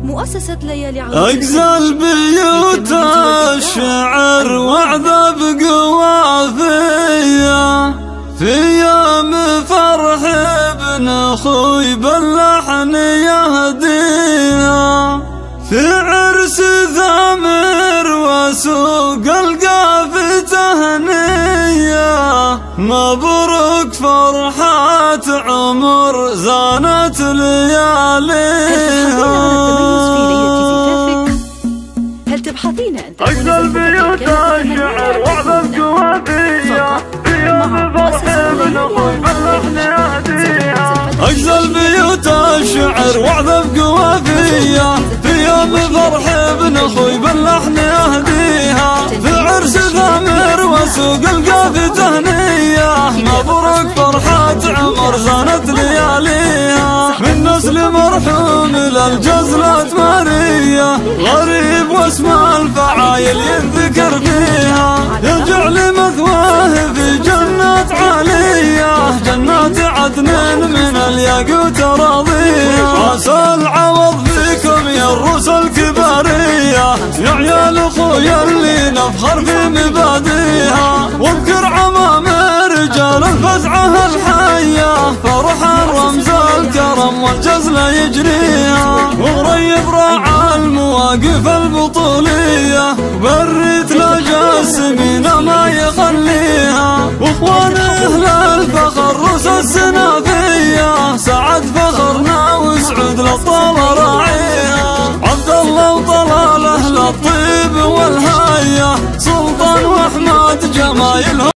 مؤسسة ليالي عروس أجزل بيوت الشعر وعذب قوافية في يوم فرح ابن أخوي باللحن يهديها في عرس ثامر وسوق القافي تهنية مبروك فرحات عمر زانت لياليها. هل تبحثين أن أجزل بيوت الشعر وعذب قوافية في يوم فرح ابن أخوي باللحن يهديها أجزل بيوت الشعر وعذب قوافية في يوم فرح ابن أخوي باللحن يهديها في عرس ثامر وسوق القافي تهنية مبروك فرحات عمر زانت لياليها من نسل مرحوم للجزلة مارية غريب واسم الفعايل ينذكر فيها يرجع لمثواه في جنات عالية جنات عدن من الياقوت راضية عسى العوض فيكم يا الروس الكبارية يا عيال اخويا اللي نفخر في مباديها واذكر عمام رجال الفزعة الحية فرحا رمز الكرم والجزلة يجريها وغريب راعى المواقف البطولية بريت لجاسمين ما يخليها واخوان اهل الفخر روس السنافية سعد فخرنا وسعود للطال راعيها عبد الله وطلال اهل الطيب والهاية سلطان واحمد جمايلهم